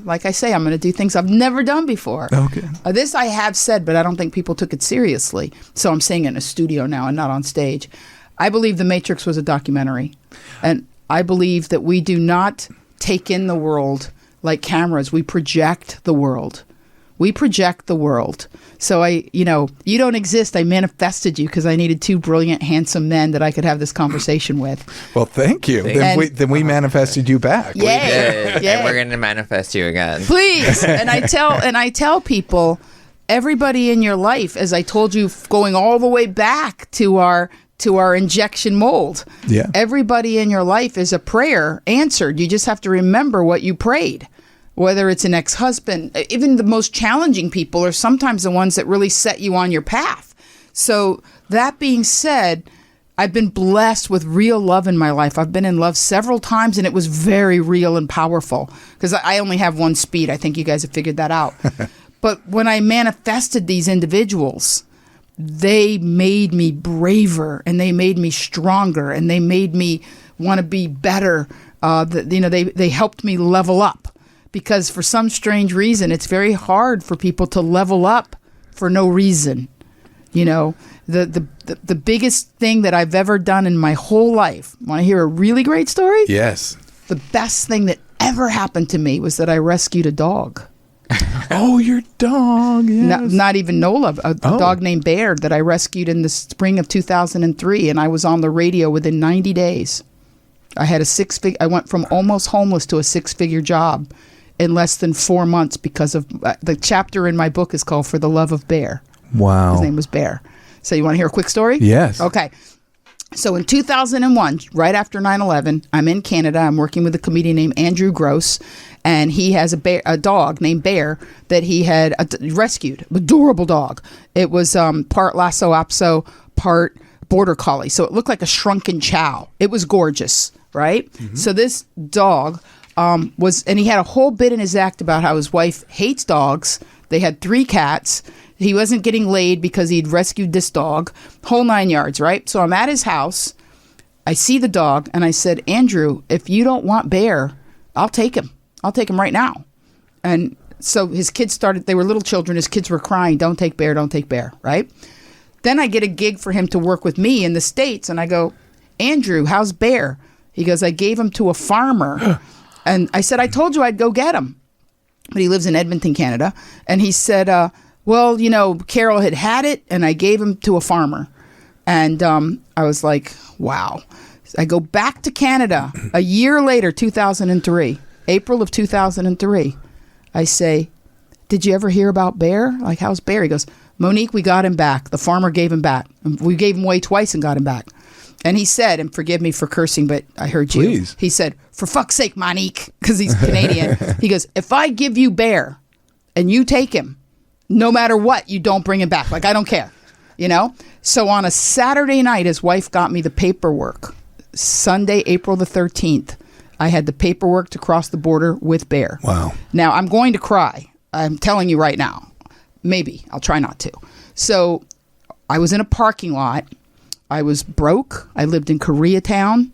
like I say, I'm going to do things I've never done before. Okay. This I have said, but I don't think people took it seriously. So I'm saying it in a studio now and not on stage. I believe The Matrix was a documentary, and I believe that we do not take in the world like cameras. We project the world. So you don't exist. I manifested you because I needed two brilliant, handsome men that I could have this conversation with. Well, thank you. Then we manifested you back. Yay. And we're going to manifest you again. Please. And I tell people, everybody in your life, as I told you, going all the way back to our injection mold. Yeah. Everybody in your life is a prayer answered. You just have to remember what you prayed. Whether it's an ex-husband, even the most challenging people are sometimes the ones that really set you on your path. So that being said, I've been blessed with real love in my life. I've been in love several times, and it was very real and powerful because I only have one speed. I think you guys have figured that out. But when I manifested these individuals, they made me braver, and they made me stronger, and they made me want to be better. They helped me level up. Because for some strange reason, it's very hard for people to level up for no reason. The biggest thing that I've ever done in my whole life. Want to hear a really great story? Yes. The best thing that ever happened to me was that I rescued a dog. Oh, your dog. Yes. Not even Nola, a dog named Bear that I rescued in the spring of 2003, and I was on the radio within 90 days. I had I went from almost homeless to a 6-figure job in less than 4 months because of the chapter in my book is called For the Love of Bear. Wow. His name was Bear. So you want to hear a quick story? Yes. Okay. So in 2001, right after 9/11, I'm in Canada. I'm working with a comedian named Andrew Gross, and he has a dog named Bear that he had rescued. Adorable dog. It was part Lhasa Apso, part Border Collie. So it looked like a shrunken chow. It was gorgeous, right? Mm-hmm. So this dog and he had a whole bit in his act about how his wife hates dogs. They had 3 cats. He wasn't getting laid because he'd rescued this dog, whole 9 yards, right? So I'm at his house. I see the dog, and I said, Andrew, if you don't want Bear, I'll take him. I'll take him right now. And so his kids they were little children. His kids were crying, don't take Bear, right? Then I get a gig for him to work with me in the States, and I go, Andrew, how's Bear? He goes, I gave him to a farmer. And I said, I told you I'd go get him. But he lives in Edmonton, Canada. And he said, well, Carol had it, and I gave him to a farmer. And I was like, wow. I go back to Canada a year later, 2003, April of 2003. I say, did you ever hear about Bear? Like, how's Bear? He goes, Monique, we got him back. The farmer gave him back. We gave him away twice and got him back. And he said, and forgive me for cursing, but I heard you. Please. He said, for fuck's sake, Monique, because he's Canadian. He goes, if I give you Bear and you take him, no matter what, you don't bring him back. Like, I don't care, So on a Saturday night, his wife got me the paperwork. Sunday, April the 13th, I had the paperwork to cross the border with Bear. Wow. Now, I'm going to cry. I'm telling you right now. Maybe. I'll try not to. So I was in a parking lot. I was broke. I lived in Koreatown.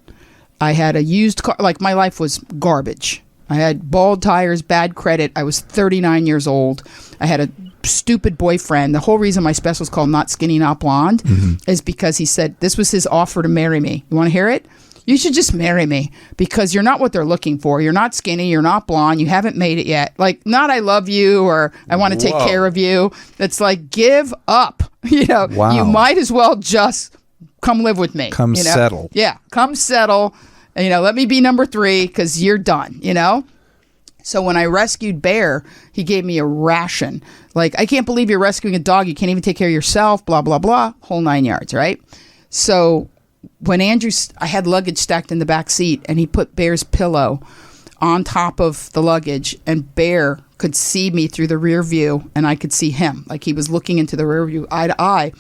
I had a used car. Like, my life was garbage. I had bald tires, bad credit. I was 39 years old. I had a stupid boyfriend. The whole reason my special is called Not Skinny, Not Blonde is because he said this was his offer to marry me. You want to hear it? You should just marry me because you're not what they're looking for. You're not skinny. You're not blonde. You haven't made it yet. Like, not I love you or I want to take care of you. It's like, give up. Wow. You might as well just come live with me. Settle. Yeah, come settle. And, let me be number 3 because you're done, So when I rescued Bear, he gave me a ration. Like, I can't believe you're rescuing a dog. You can't even take care of yourself, blah, blah, blah. Whole 9 yards, right? So when I had luggage stacked in the back seat, and he put Bear's pillow on top of the luggage, and Bear could see me through the rear view, and I could see him. Like, he was looking into the rear view, eye to eye.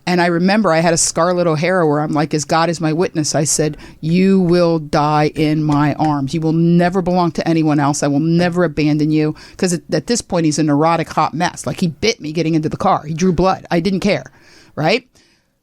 And I remember I had a Scarlet O'Hara where I'm like, as God is my witness, I said, you will die in my arms. You will never belong to anyone else. I will never abandon you. Because at this point, he's a neurotic hot mess. Like, he bit me getting into the car. He drew blood. I didn't care. Right?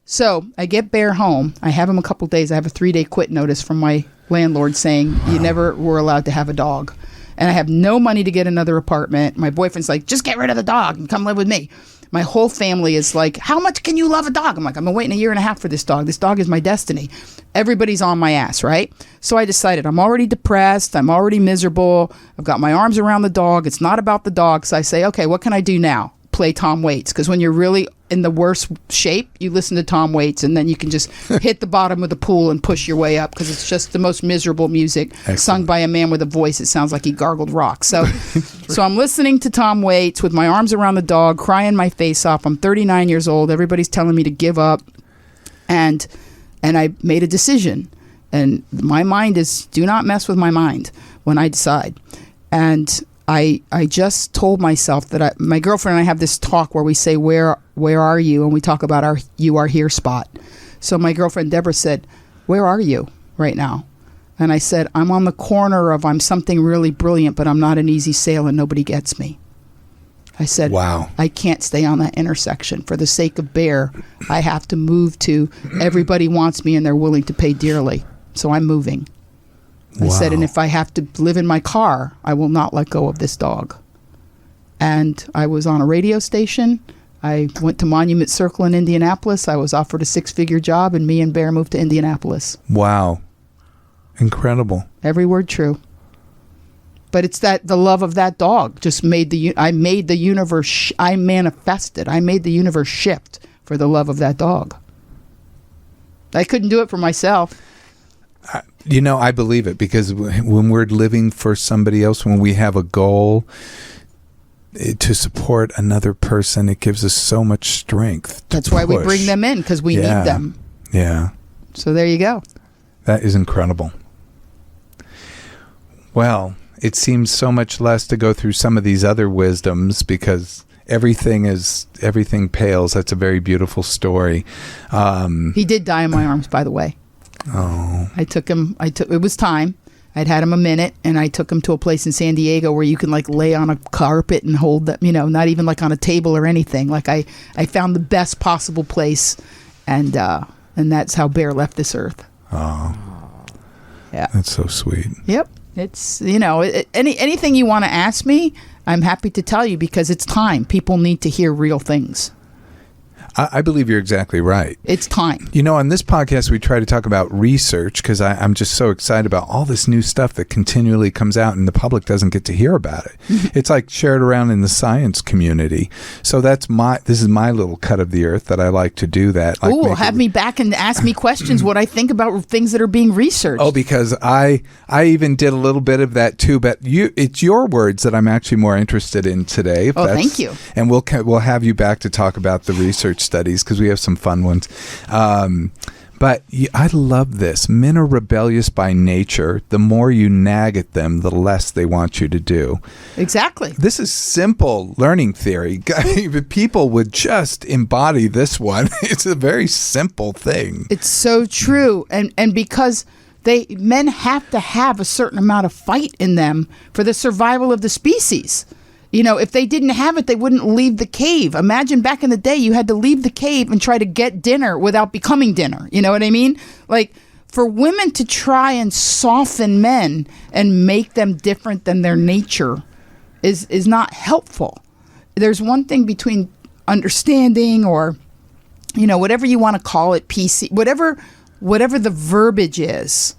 So I get Bear home. I have him a couple days. I have a 3-day quit notice from my landlord saying you never were allowed to have a dog. And I have no money to get another apartment. My boyfriend's like, just get rid of the dog and come live with me. My whole family is like, how much can you love a dog? I'm like, I've been waiting 1.5 years for this dog. This dog is my destiny. Everybody's on my ass, right? So I decided I'm already depressed. I'm already miserable. I've got my arms around the dog. It's not about the dog. So I say, okay, what can I do now? Play Tom Waits. Because when you're really in the worst shape, you listen to Tom Waits, and then you can just hit the bottom of the pool and push your way up because it's just the most miserable music. Excellent. Sung by a man with a voice. It sounds like he gargled rocks. So so I'm listening to Tom Waits with my arms around the dog, crying my face off. I'm 39 years old. Everybody's telling me to give up. And I made a decision. And my mind is, do not mess with my mind when I decide. And I just told myself that my girlfriend and I have this talk where we say, where are you? And we talk about our you are here spot. So my girlfriend Deborah said, where are you right now? And I said, I'm on the corner of I'm something really brilliant, but I'm not an easy sale and nobody gets me. I said, wow, I can't stay on that intersection. For the sake of Bear, I have to move to everybody wants me and they're willing to pay dearly. So I'm moving. I said, and if I have to live in my car, I will not let go of this dog. And I was on a radio station. I went to Monument Circle in Indianapolis. I was offered a 6-figure job, and me and Bear moved to Indianapolis. Wow. Incredible. Every word true. But it's that the love of that dog just made I made the universe, I manifested. I made the universe shift for the love of that dog. I couldn't do it for myself. I believe it because when we're living for somebody else, when we have a goal, to support another person. It gives us so much strength. That's why we bring them in, because we need them. Yeah. So there you go. That is incredible. Well, it seems so much less to go through some of these other wisdoms because everything pales. That's a very beautiful story. He did die in my arms, by the way. Oh. It was time. I'd had him a minute, and I took him to a place in San Diego where you can like lay on a carpet and hold them, not even like on a table or anything. Like I found the best possible place, and that's how Bear left this earth. Oh. Yeah. That's so sweet. Yep. It's, anything you want to ask me, I'm happy to tell you, because it's time. People need to hear real things. I believe you're exactly right. It's time. On this podcast, we try to talk about research because I'm just so excited about all this new stuff that continually comes out and the public doesn't get to hear about it. It's like shared around in the science community. So this is my little cut of the earth that I like to do that. Like have me back and ask me questions what I think about things that are being researched. Oh, because I even did a little bit of that too, but it's your words that I'm actually more interested in today. Thank you. And we'll have you back to talk about the research studies because we have some fun ones. But I love this. Men are rebellious by nature. The more you nag at them, the less they want you to do. Exactly. This is simple learning theory. If people would just embody this one, it's a very simple thing. It's so true. And because men have to have a certain amount of fight in them for the survival of the species. If they didn't have it, they wouldn't leave the cave. Imagine back in the day, you had to leave the cave and try to get dinner without becoming dinner. You know what I mean? Like, for women to try and soften men and make them different than their nature is not helpful. There's one thing between understanding or, whatever you want to call it, PC, whatever the verbiage is.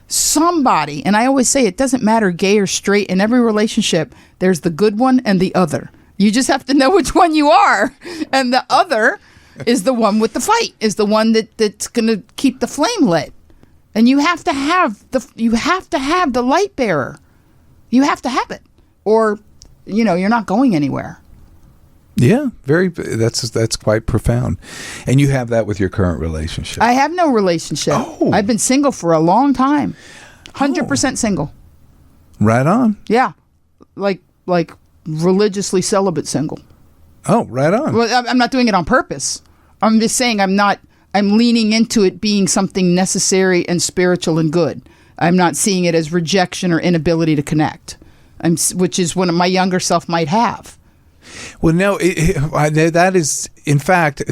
Somebody, and I always say it doesn't matter gay or straight, in every relationship there's the good one and the other. You just have to know which one you are, and the other is the one with the fight, is the one that's going to keep the flame lit. And you have to have the light bearer. You have to have it, or you're not going anywhere. Yeah, that's quite profound. And you have that with your current relationship. I have no relationship. Oh. I've been single for a long time. 100% single. Right on. Yeah. Like religiously celibate single. Oh, right on. Well, I'm not doing it on purpose. I'm just saying I'm leaning into it being something necessary and spiritual and good. I'm not seeing it as rejection or inability to connect, which is what my younger self might have. Well, no, that is, in fact,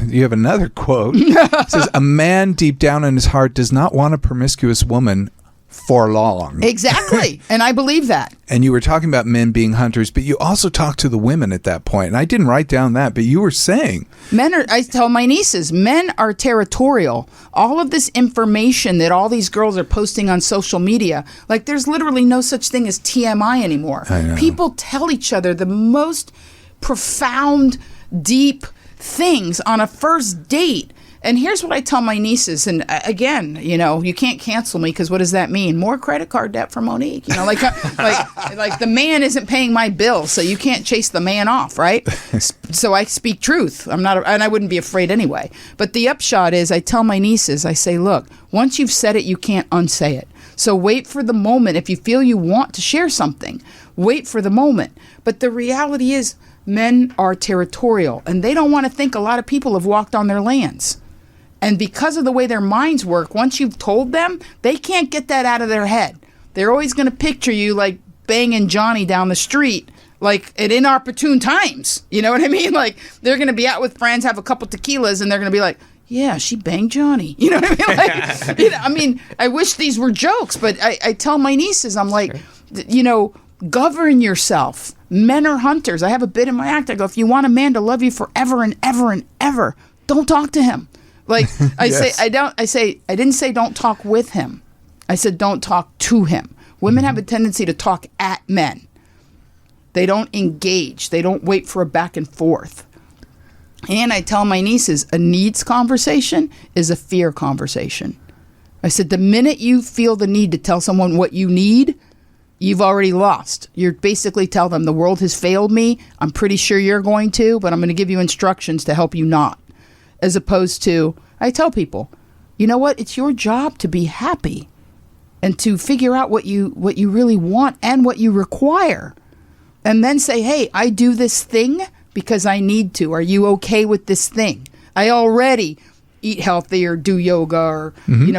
you have another quote. It says, a man deep down in his heart does not want a promiscuous woman for long. Exactly. And I believe that. And you were talking about men being hunters, but you also talked to the women at that point. And I didn't write down that, but you were saying. I tell my nieces, men are territorial. All of this information that all these girls are posting on social media, like there's literally no such thing as TMI anymore. I know. People tell each other the most profound, deep things on a first date. And here's what I tell my nieces. And again, you can't cancel me because what does that mean? More credit card debt for Monique. Like the man isn't paying my bill, so you can't chase the man off, right? So I speak truth. And I wouldn't be afraid anyway. But the upshot is I tell my nieces, I say, look, once you've said it, you can't unsay it. So wait for the moment. If you feel you want to share something, wait for the moment. But the reality is men are territorial, and they don't want to think a lot of people have walked on their lands. And because of the way their minds work, once you've told them, they can't get that out of their head. They're always going to picture you like banging Johnny down the street, like at inopportune times. You know what I mean? Like they're going to be out with friends, have a couple tequilas, and they're going to be like, yeah, she banged Johnny. You know what I mean? Like, I wish these were jokes, but I tell my nieces, I'm like, govern yourself. Men are hunters. I have a bit in my act. I go, if you want a man to love you forever and ever and ever, don't talk to him. Like I Yes. I didn't say don't talk with him. I said don't talk to him. Women have a tendency to talk at men. They don't engage. They don't wait for a back and forth. And I tell my nieces, a needs conversation is a fear conversation. I said the minute you feel the need to tell someone what you need, you've already lost. You're basically tell them the world has failed me. I'm pretty sure you're going to, but I'm going to give you instructions to help you not. As opposed to, I tell people, you know what? It's your job to be happy and to figure out what you really want and what you require. And then say, hey, I do this thing because I need to. Are you okay with this thing? I already eat healthy or do yoga or,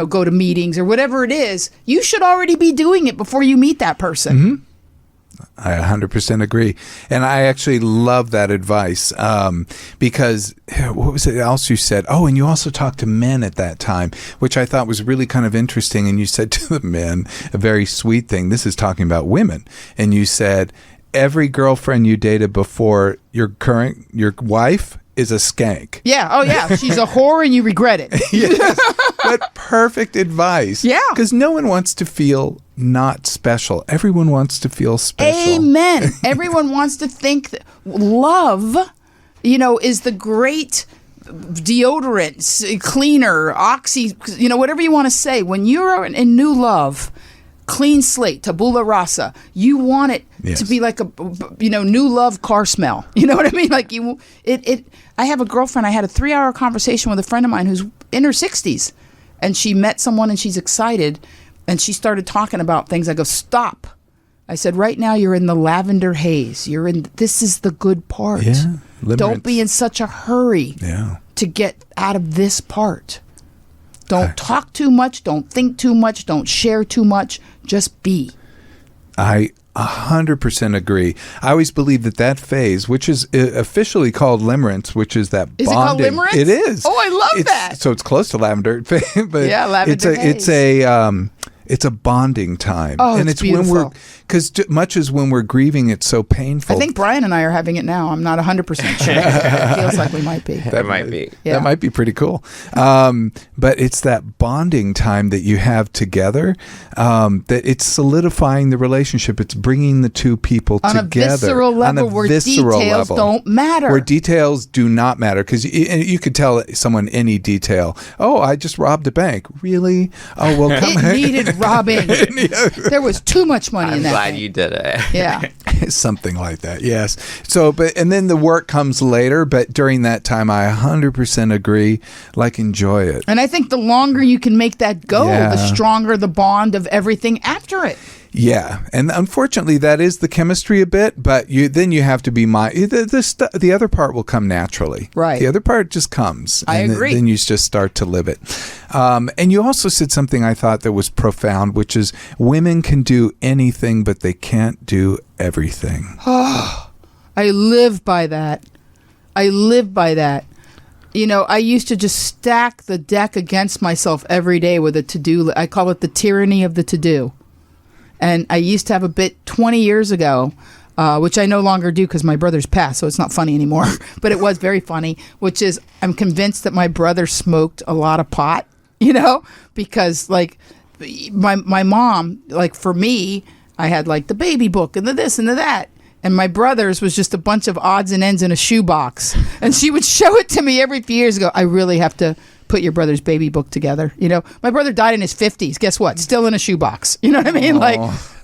go to meetings or whatever it is. You should already be doing it before you meet that person. Mm-hmm. I 100% agree. And I actually love that advice because what was it else you said? Oh, and you also talked to men at that time, which I thought was really kind of interesting. And you said to the men a very sweet thing. This is talking about women. And you said, every girlfriend you dated before your wife is a skank. Yeah. Oh, yeah. She's a whore and you regret it. Yes. What perfect advice. Yeah. Because no one wants to feel not special. Everyone wants to feel special. Amen. Everyone wants to think that love, is the great deodorant, cleaner, oxy, whatever you want to say. When you're in new love, clean slate, tabula rasa, you want it to be like a, new love car smell. You know what I mean? Like I have a girlfriend, I had a 3-hour conversation with a friend of mine who's in her 60s, and she met someone and she's excited, and she started talking about things. I go, stop. I said, right now you're in the lavender haze. This is the good part. Yeah. Don't be in such a hurry to get out of this part. Don't talk too much. Don't think too much. Don't share too much. Just be. I 100% agree. I always believe that phase, which is officially called limerence, which is that bonding. Is it called limerence? It is. Oh, I love that. So it's close to lavender, but yeah, lavender it's a bonding time. Oh, and it's beautiful. Because much as when we're grieving, it's so painful. I think Brian and I are having it now. I'm not 100% sure. It feels like we might be. That might be. Yeah. That might be pretty cool. But it's that bonding time that you have together, that it's solidifying the relationship. It's bringing the two people together. On a visceral level where details don't matter. Where details do not matter. Because you could tell someone any detail. Oh, I just robbed a bank. Really? Oh, well, come It needed robbing. There was too much money in that. I'm glad you did it. Yeah. Something like that, yes. So, and then the work comes later, but during that time, I 100% agree, enjoy it. And I think the longer you can make that go, Yeah. the stronger the bond of everything after it. Yeah, and unfortunately, that is the chemistry a bit, but then you have to be the other part will come naturally. Right. The other part just comes. I agree. Then you just start to live it. And you also said something I thought that was profound, which is women can do anything, but they can't do everything. Oh, I live by that. I used to just stack the deck against myself every day with a to-do. I call it the tyranny of the to-do. And I used to have a bit 20 years ago, which I no longer do because my brother's passed, so it's not funny anymore. But it was very funny, which is I'm convinced that my brother smoked a lot of pot, because my mom, for me, I had the baby book and the this and the that. And my brother's was just a bunch of odds and ends in a shoebox. And she would show it to me every few years ago. I really have to put your brother's baby book together. My brother died in his 50s. Guess what? Still in a shoebox. You know what I mean?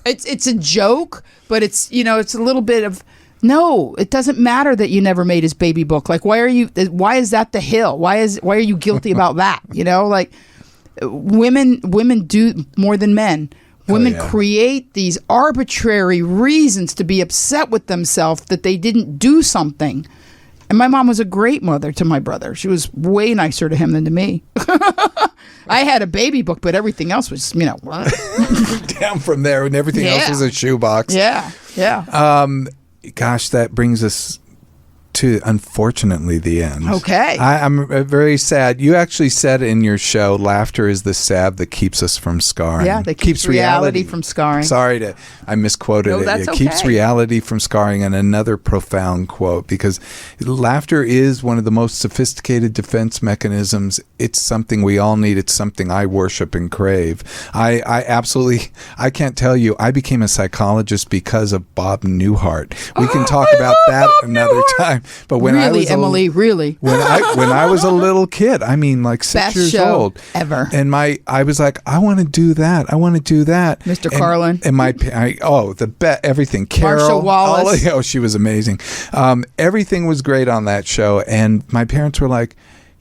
It's a joke, but it's a little bit of, no, it doesn't matter that you never made his baby book. Why is that the hill? Why are you guilty about that? Women do more than men. Women create these arbitrary reasons to be upset with themselves that they didn't do something. And my mom was a great mother to my brother. She was way nicer to him than to me. I had a baby book, but everything else was, down from there, and everything else was a shoebox. Yeah, yeah. Gosh, that brings us to, unfortunately, the end. Okay. I'm very sad. You actually said in your show, laughter is the salve that keeps us from scarring. Yeah, that keeps reality from scarring. Sorry, I misquoted it. That's It keeps reality from scarring. And another profound quote, because laughter is one of the most sophisticated defense mechanisms. It's something we all need. It's something I worship and crave. I absolutely, I can't tell you, I became a psychologist because of Bob Newhart. We can talk about that another time. But when I was Emily, really. when I was a little kid, I mean, like 6 Best years show old, ever. And I was like, I want to do that. I want to do that. Mr. Carlin. And everything. Carol. Marsha Wallace. She was amazing. Everything was great on that show. And my parents were like,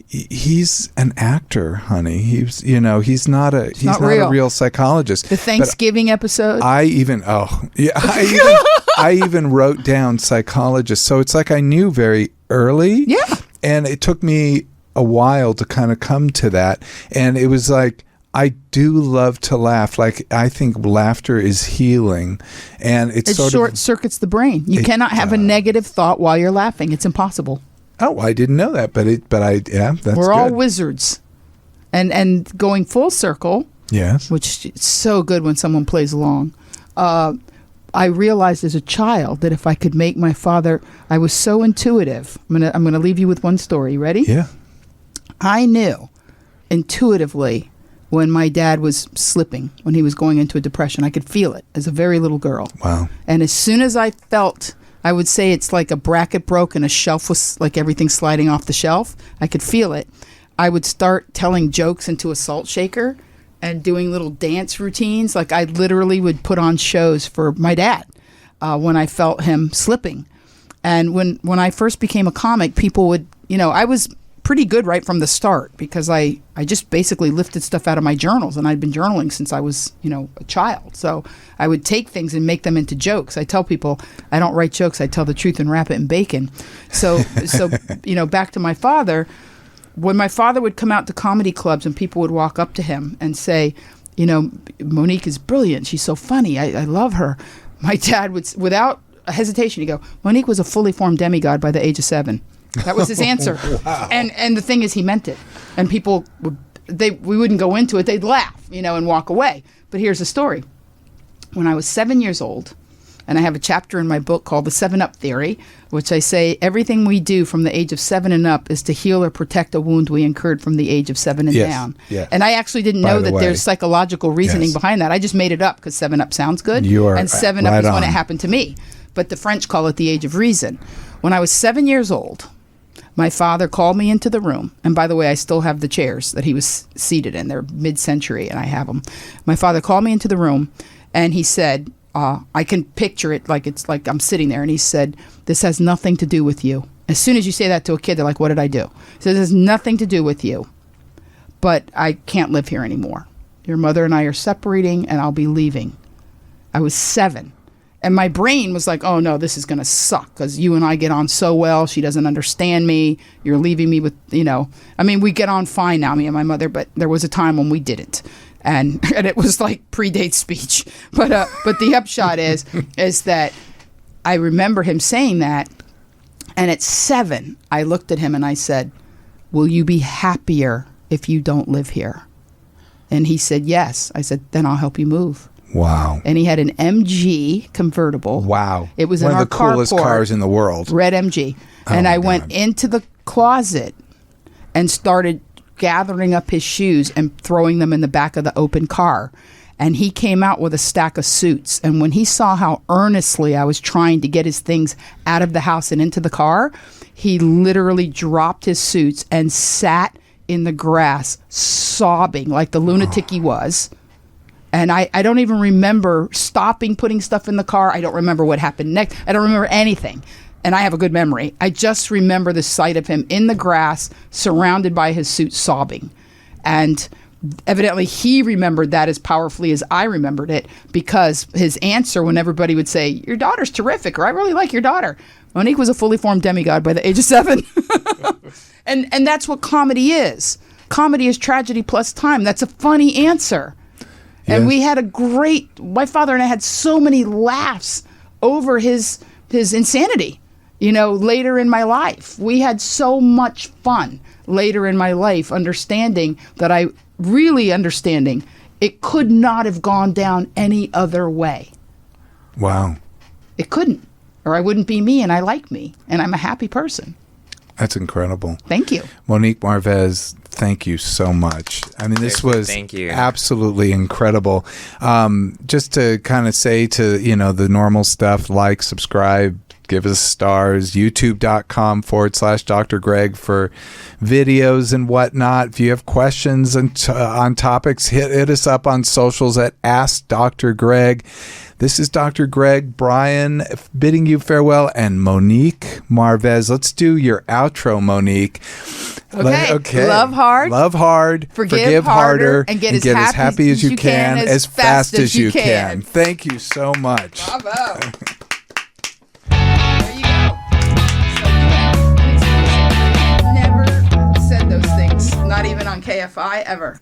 he's an actor, honey. He's not a real psychologist. The Thanksgiving episode. I even wrote down psychologist. So it's like I knew very early. Yeah. And it took me a while to kind of come to that. And it was like, I do love to laugh. Like, I think laughter is healing, and it short circuits the brain. You cannot have a negative thought while you're laughing. It's impossible. Oh, I didn't know that, that's We're all wizards, and going full circle. Yes, which is so good when someone plays along. I realized as a child that if I could make my father, I was so intuitive. I'm gonna leave you with one story. You ready? Yeah. I knew intuitively when my dad was slipping, when he was going into a depression. I could feel it as a very little girl. Wow. And as soon as I felt, I would say it's like a bracket broke and a shelf was like everything sliding off the shelf. I could feel it. I would start telling jokes into a salt shaker and doing little dance routines. Like I literally would put on shows for my dad when I felt him slipping. And when I first became a comic, people would, I was pretty good right from the start because I just basically lifted stuff out of my journals, and I'd been journaling since I was, a child. So I would take things and make them into jokes. I tell people I don't write jokes. I tell the truth and wrap it in bacon. So back to my father. When my father would come out to comedy clubs and people would walk up to him and say, Monique is brilliant. She's so funny. I love her. My dad would, without hesitation, he'd go, Monique was a fully formed demigod by the age of 7. That was his answer. Wow. And the thing is, he meant it. And people, we wouldn't go into it. They'd laugh, and walk away. But here's the story. When I was 7 years old, and I have a chapter in my book called The 7-Up Theory, which I say everything we do from the age of 7 and up is to heal or protect a wound we incurred from the age of 7 and down. Yes. And I actually didn't know that there's psychological reasoning behind that. I just made it up because 7-Up sounds good. And 7-Up is when it happened to me. But the French call it the age of reason. When I was 7 years old, my father called me into the room. And by the way, I still have the chairs that he was seated in. They're mid-century, and I have them. My father called me into the room, and he said, I can picture it like it's like I'm sitting there. And he said, this has nothing to do with you. As soon as you say that to a kid, they're like, what did I do? He said, this has nothing to do with you. But I can't live here anymore. Your mother and I are separating, and I'll be leaving. I was 7. And my brain was like, oh, no, this is going to suck because you and I get on so well. She doesn't understand me. You're leaving me with, we get on fine now, me and my mother, but there was a time when we didn't. And it was like predate speech. But the upshot is that I remember him saying that. And at 7, I looked at him and I said, will you be happier if you don't live here? And he said, yes. I said, then I'll help you move. Wow. And he had an MG convertible. Wow. It was one in of the our coolest carport, cars in the world. Red MG. And I went into the closet and started gathering up his shoes and throwing them in the back of the open car. And he came out with a stack of suits. And when he saw how earnestly I was trying to get his things out of the house and into the car, he literally dropped his suits and sat in the grass sobbing like the lunatic he was. And I don't even remember stopping, putting stuff in the car. I don't remember what happened next. I don't remember anything. And I have a good memory. I just remember the sight of him in the grass, surrounded by his suit, sobbing. And evidently he remembered that as powerfully as I remembered it, because his answer when everybody would say, your daughter's terrific, or I really like your daughter. Monique was a fully formed demigod by the age of 7. And that's what comedy is. Comedy is tragedy plus time. That's a funny answer. And we had my father and I had so many laughs over his insanity, later in my life. We had so much fun later in my life, understanding it could not have gone down any other way. Wow. It couldn't, or I wouldn't be me, and I like me, and I'm a happy person. That's incredible. Thank you. Monique Marvez, thank you so much. I mean, this was absolutely incredible. Just to kind of say to, the normal stuff, like, subscribe, Give us stars. YouTube.com/Dr. Greg for videos and whatnot. If you have questions on topics, hit us up on socials at Ask Dr. Greg. This is Dr. Greg Bryan bidding you farewell, and Monique Marvez. Let's do your outro, Monique. Okay. Love hard. Forgive harder. And get as happy as you can as fast as you can. Thank you so much. Bravo. There you go. So never said those things. Not even on KFI ever.